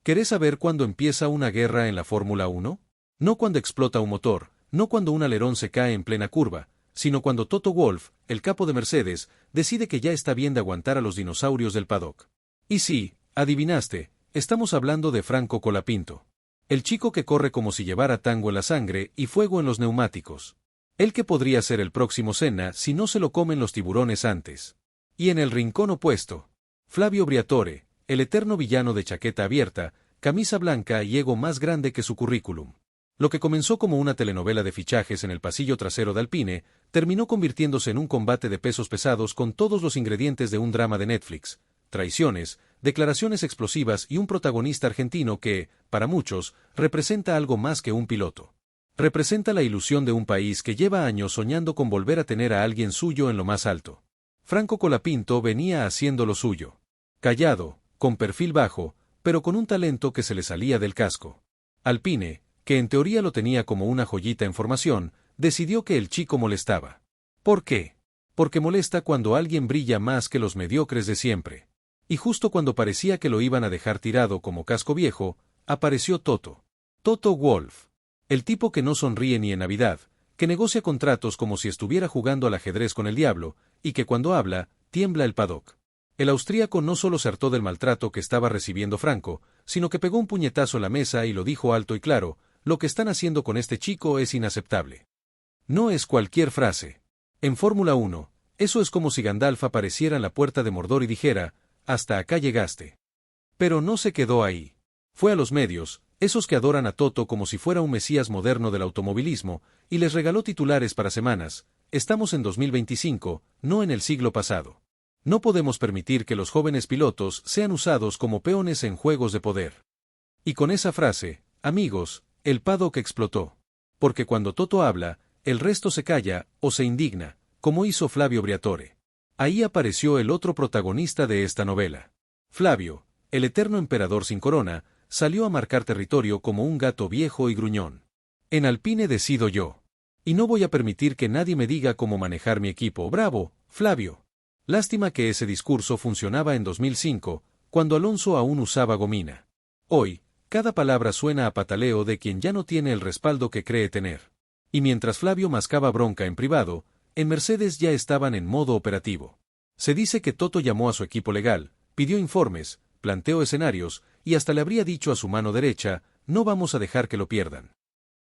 ¿Querés saber cuándo empieza una guerra en la Fórmula 1? No cuando explota un motor, no cuando un alerón se cae en plena curva, sino cuando Toto Wolff, el capo de Mercedes, decide que ya está bien de aguantar a los dinosaurios del paddock. Y sí, adivinaste, estamos hablando de Franco Colapinto. El chico que corre como si llevara tango en la sangre y fuego en los neumáticos. El que podría ser el próximo Senna si no se lo comen los tiburones antes. Y en el rincón opuesto, Flavio Briatore, el eterno villano de chaqueta abierta, camisa blanca y ego más grande que su currículum. Lo que comenzó como una telenovela de fichajes en el pasillo trasero de Alpine, terminó convirtiéndose en un combate de pesos pesados con todos los ingredientes de un drama de Netflix, traiciones, declaraciones explosivas y un protagonista argentino que, para muchos, representa algo más que un piloto. Representa la ilusión de un país que lleva años soñando con volver a tener a alguien suyo en lo más alto. Franco Colapinto venía haciendo lo suyo. Callado, con perfil bajo, pero con un talento que se le salía del casco. Alpine, que en teoría lo tenía como una joyita en formación, decidió que el chico molestaba. ¿Por qué? Porque molesta cuando alguien brilla más que los mediocres de siempre. Y justo cuando parecía que lo iban a dejar tirado como casco viejo, apareció Toto. Toto Wolff. El tipo que no sonríe ni en Navidad, que negocia contratos como si estuviera jugando al ajedrez con el diablo, y que cuando habla, tiembla el paddock. El austríaco no solo se hartó del maltrato que estaba recibiendo Franco, sino que pegó un puñetazo en la mesa y lo dijo alto y claro: lo que están haciendo con este chico es inaceptable. No es cualquier frase. En Fórmula 1, eso es como si Gandalf apareciera en la puerta de Mordor y dijera: hasta acá llegaste. Pero no se quedó ahí. Fue a los medios, esos que adoran a Toto como si fuera un mesías moderno del automovilismo, y les regaló titulares para semanas: estamos en 2025, no en el siglo pasado. No podemos permitir que los jóvenes pilotos sean usados como peones en juegos de poder. Y con esa frase, amigos, el paddock explotó. Porque cuando Toto habla, el resto se calla o se indigna, como hizo Flavio Briatore. Ahí apareció el otro protagonista de esta novela. Flavio, el eterno emperador sin corona, salió a marcar territorio como un gato viejo y gruñón. En Alpine decido yo. Y no voy a permitir que nadie me diga cómo manejar mi equipo. ¡Bravo, Flavio! Lástima que ese discurso funcionaba en 2005, cuando Alonso aún usaba gomina. Hoy, cada palabra suena a pataleo de quien ya no tiene el respaldo que cree tener. Y mientras Flavio mascaba bronca en privado, en Mercedes ya estaban en modo operativo. Se dice que Toto llamó a su equipo legal, pidió informes, planteó escenarios, y hasta le habría dicho a su mano derecha: no vamos a dejar que lo pierdan.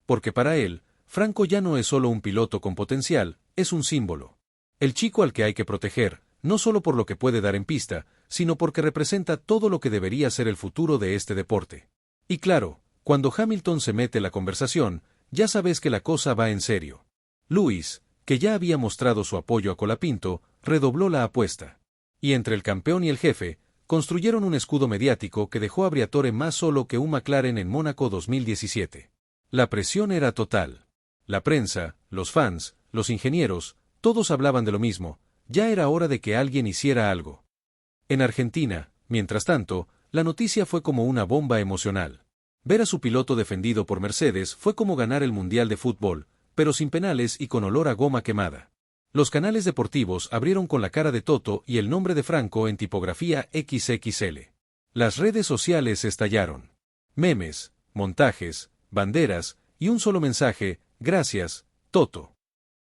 Porque para él, Franco ya no es solo un piloto con potencial, es un símbolo. El chico al que hay que proteger, no solo por lo que puede dar en pista, sino porque representa todo lo que debería ser el futuro de este deporte. Y claro, cuando Hamilton se mete en la conversación, ya sabes que la cosa va en serio. Lewis, que ya había mostrado su apoyo a Colapinto, redobló la apuesta. Y entre el campeón y el jefe, construyeron un escudo mediático que dejó a Briatore más solo que un McLaren en Mónaco 2017. La presión era total. La prensa, los fans, los ingenieros, todos hablaban de lo mismo: ya era hora de que alguien hiciera algo. En Argentina, mientras tanto, la noticia fue como una bomba emocional. Ver a su piloto defendido por Mercedes fue como ganar el Mundial de Fútbol, pero sin penales y con olor a goma quemada. Los canales deportivos abrieron con la cara de Toto y el nombre de Franco en tipografía XXL. Las redes sociales estallaron. Memes, montajes, banderas y un solo mensaje: gracias, Toto.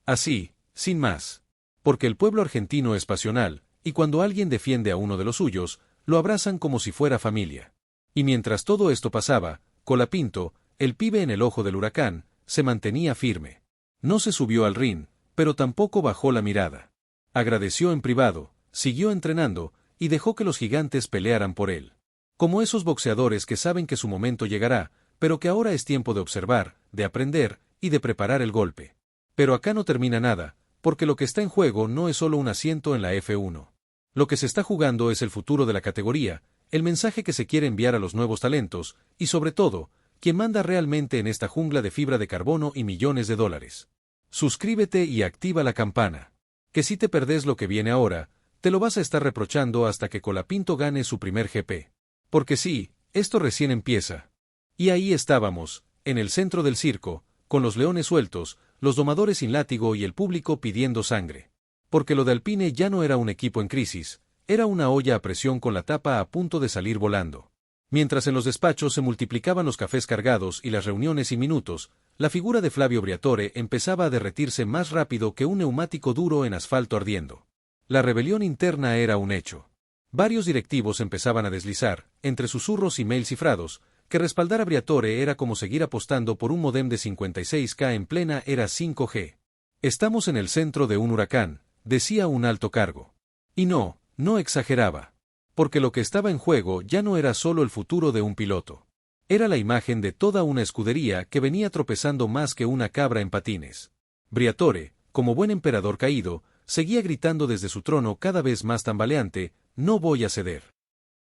Así, sin más. Porque el pueblo argentino es pasional, y cuando alguien defiende a uno de los suyos, lo abrazan como si fuera familia. Y mientras todo esto pasaba, Colapinto, el pibe en el ojo del huracán, se mantenía firme. No se subió al ring, pero tampoco bajó la mirada. Agradeció en privado, siguió entrenando, y dejó que los gigantes pelearan por él. Como esos boxeadores que saben que su momento llegará, pero que ahora es tiempo de observar, de aprender, y de preparar el golpe. Pero acá no termina nada, porque lo que está en juego no es solo un asiento en la F1. Lo que se está jugando es el futuro de la categoría, el mensaje que se quiere enviar a los nuevos talentos, y sobre todo, quien manda realmente en esta jungla de fibra de carbono y millones de dólares. Suscríbete y activa la campana. Que si te perdés lo que viene ahora, te lo vas a estar reprochando hasta que Colapinto gane su primer GP. Porque sí, esto recién empieza. Y ahí estábamos, en el centro del circo, con los leones sueltos, los domadores sin látigo y el público pidiendo sangre. Porque lo de Alpine ya no era un equipo en crisis, era una olla a presión con la tapa a punto de salir volando. Mientras en los despachos se multiplicaban los cafés cargados y las reuniones sin minutos, la figura de Flavio Briatore empezaba a derretirse más rápido que un neumático duro en asfalto ardiendo. La rebelión interna era un hecho. Varios directivos empezaban a deslizar, entre susurros y mails cifrados, que respaldar a Briatore era como seguir apostando por un módem de 56K en plena era 5G. Estamos en el centro de un huracán, decía un alto cargo. Y no exageraba. Porque lo que estaba en juego ya no era solo el futuro de un piloto. Era la imagen de toda una escudería que venía tropezando más que una cabra en patines. Briatore, como buen emperador caído, seguía gritando desde su trono cada vez más tambaleante, «No voy a ceder».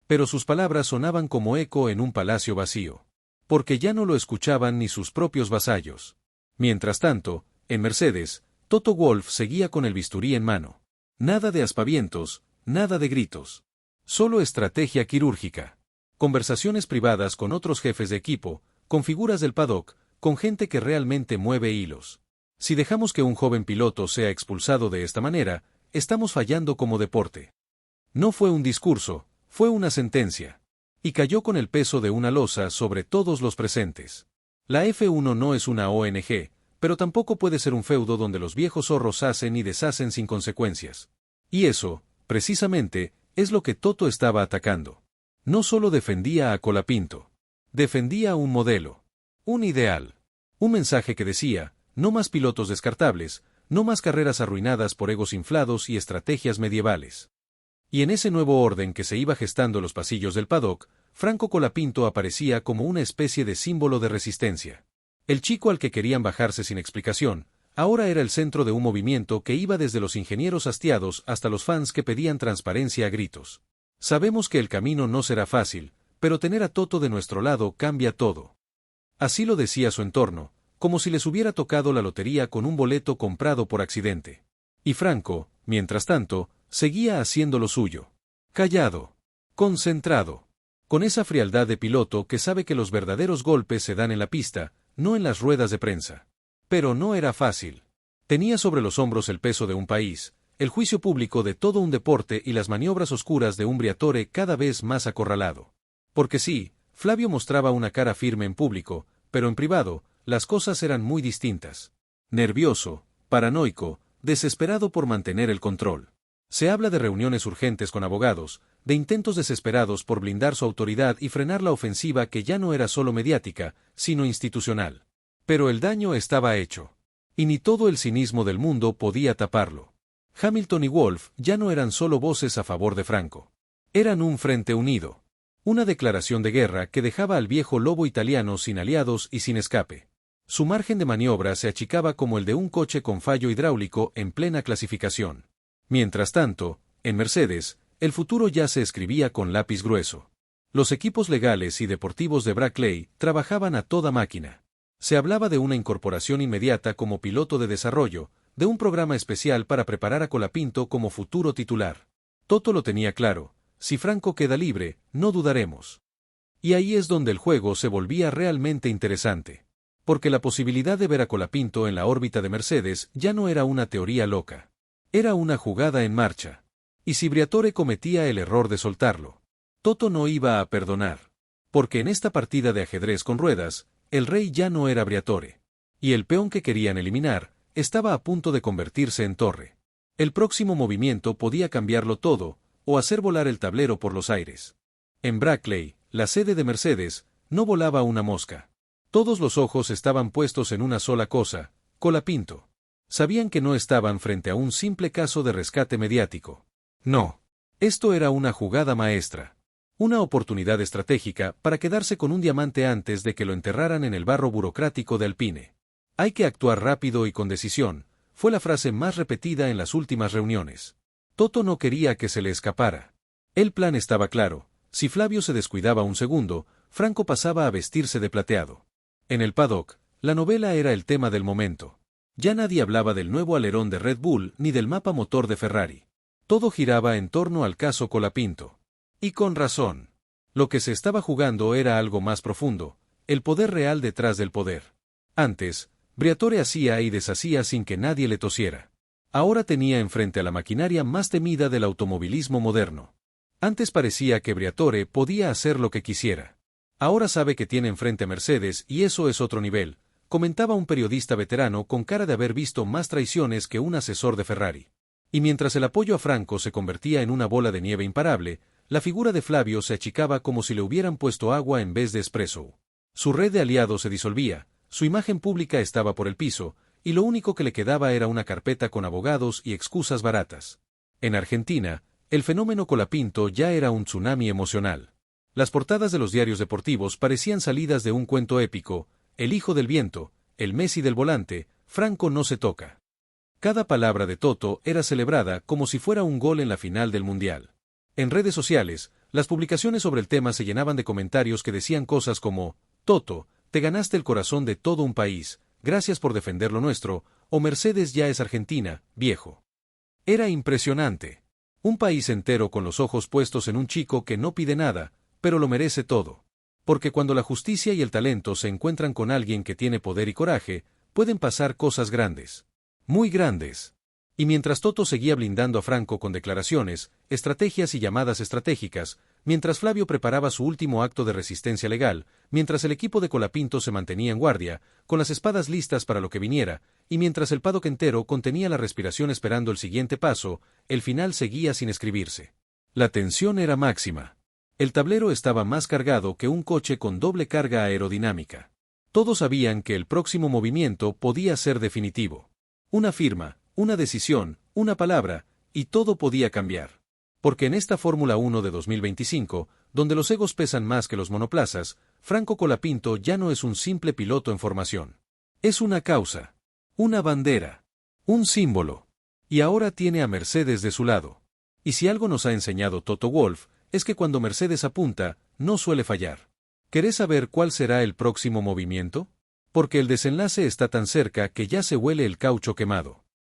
Pero sus palabras sonaban como eco en un palacio vacío. Porque ya no lo escuchaban ni sus propios vasallos. Mientras tanto, en Mercedes, Toto Wolff seguía con el bisturí en mano. Nada de aspavientos, nada de gritos. Solo estrategia quirúrgica. Conversaciones privadas con otros jefes de equipo, con figuras del paddock, con gente que realmente mueve hilos. Si dejamos que un joven piloto sea expulsado de esta manera, estamos fallando como deporte. No fue un discurso, fue una sentencia. Y cayó con el peso de una losa sobre todos los presentes. La F1 no es una ONG, pero tampoco puede ser un feudo donde los viejos zorros hacen y deshacen sin consecuencias. Y eso, precisamente, es lo que Toto estaba atacando. No solo defendía a Colapinto. Defendía un modelo. Un ideal. Un mensaje que decía, no más pilotos descartables, no más carreras arruinadas por egos inflados y estrategias medievales. Y en ese nuevo orden que se iba gestando en los pasillos del paddock, Franco Colapinto aparecía como una especie de símbolo de resistencia. El chico al que querían bajarse sin explicación, ahora era el centro de un movimiento que iba desde los ingenieros hastiados hasta los fans que pedían transparencia a gritos. Sabemos que el camino no será fácil, pero tener a Toto de nuestro lado cambia todo. Así lo decía su entorno, como si les hubiera tocado la lotería con un boleto comprado por accidente. Y Franco, mientras tanto, seguía haciendo lo suyo. Callado. Concentrado. Con esa frialdad de piloto que sabe que los verdaderos golpes se dan en la pista, no en las ruedas de prensa. Pero no era fácil. Tenía sobre los hombros el peso de un país, el juicio público de todo un deporte y las maniobras oscuras de un Briatore cada vez más acorralado. Porque sí, Flavio mostraba una cara firme en público, pero en privado, las cosas eran muy distintas. Nervioso, paranoico, desesperado por mantener el control. Se habla de reuniones urgentes con abogados, de intentos desesperados por blindar su autoridad y frenar la ofensiva que ya no era solo mediática, sino institucional. Pero el daño estaba hecho. Y ni todo el cinismo del mundo podía taparlo. Hamilton y Wolff ya no eran solo voces a favor de Franco. Eran un frente unido. Una declaración de guerra que dejaba al viejo lobo italiano sin aliados y sin escape. Su margen de maniobra se achicaba como el de un coche con fallo hidráulico en plena clasificación. Mientras tanto, en Mercedes, el futuro ya se escribía con lápiz grueso. Los equipos legales y deportivos de Brackley trabajaban a toda máquina. Se hablaba de una incorporación inmediata como piloto de desarrollo, de un programa especial para preparar a Colapinto como futuro titular. Toto lo tenía claro, si Franco queda libre, no dudaremos. Y ahí es donde el juego se volvía realmente interesante. Porque la posibilidad de ver a Colapinto en la órbita de Mercedes ya no era una teoría loca. Era una jugada en marcha. Y si Briatore cometía el error de soltarlo, Toto no iba a perdonar. Porque en esta partida de ajedrez con ruedas, el rey ya no era Briatore. Y el peón que querían eliminar, estaba a punto de convertirse en torre. El próximo movimiento podía cambiarlo todo, o hacer volar el tablero por los aires. En Brackley, la sede de Mercedes, no volaba una mosca. Todos los ojos estaban puestos en una sola cosa, Colapinto. Sabían que no estaban frente a un simple caso de rescate mediático. No. Esto era una jugada maestra. Una oportunidad estratégica para quedarse con un diamante antes de que lo enterraran en el barro burocrático de Alpine. Hay que actuar rápido y con decisión, fue la frase más repetida en las últimas reuniones. Toto no quería que se le escapara. El plan estaba claro, si Flavio se descuidaba un segundo, Franco pasaba a vestirse de plateado. En el paddock, la novela era el tema del momento. Ya nadie hablaba del nuevo alerón de Red Bull ni del mapa motor de Ferrari. Todo giraba en torno al caso Colapinto. Y con razón. Lo que se estaba jugando era algo más profundo, el poder real detrás del poder. Antes, Briatore hacía y deshacía sin que nadie le tosiera. Ahora tenía enfrente a la maquinaria más temida del automovilismo moderno. Antes parecía que Briatore podía hacer lo que quisiera. Ahora sabe que tiene enfrente a Mercedes y eso es otro nivel, comentaba un periodista veterano con cara de haber visto más traiciones que un asesor de Ferrari. Y mientras el apoyo a Franco se convertía en una bola de nieve imparable, la figura de Flavio se achicaba como si le hubieran puesto agua en vez de espresso. Su red de aliados se disolvía, su imagen pública estaba por el piso, y lo único que le quedaba era una carpeta con abogados y excusas baratas. En Argentina, el fenómeno Colapinto ya era un tsunami emocional. Las portadas de los diarios deportivos parecían salidas de un cuento épico: el hijo del viento, el Messi del volante, Franco no se toca. Cada palabra de Toto era celebrada como si fuera un gol en la final del Mundial. En redes sociales, las publicaciones sobre el tema se llenaban de comentarios que decían cosas como: Toto, te ganaste el corazón de todo un país, gracias por defender lo nuestro, o Mercedes ya es Argentina, viejo. Era impresionante. Un país entero con los ojos puestos en un chico que no pide nada, pero lo merece todo. Porque cuando la justicia y el talento se encuentran con alguien que tiene poder y coraje, pueden pasar cosas grandes. Muy grandes. Y mientras Toto seguía blindando a Franco con declaraciones, estrategias y llamadas estratégicas, mientras Flavio preparaba su último acto de resistencia legal, mientras el equipo de Colapinto se mantenía en guardia, con las espadas listas para lo que viniera, y mientras el paddock entero contenía la respiración esperando el siguiente paso, el final seguía sin escribirse. La tensión era máxima. El tablero estaba más cargado que un coche con doble carga aerodinámica. Todos sabían que el próximo movimiento podía ser definitivo. Una firma, una decisión, una palabra, y todo podía cambiar. Porque en esta Fórmula 1 de 2025, donde los egos pesan más que los monoplazas, Franco Colapinto ya no es un simple piloto en formación. Es una causa, una bandera, un símbolo. Y ahora tiene a Mercedes de su lado. Y si algo nos ha enseñado Toto Wolff, es que cuando Mercedes apunta, no suele fallar. ¿Querés saber cuál será el próximo movimiento? Porque el desenlace está tan cerca que ya se huele el caucho quemado.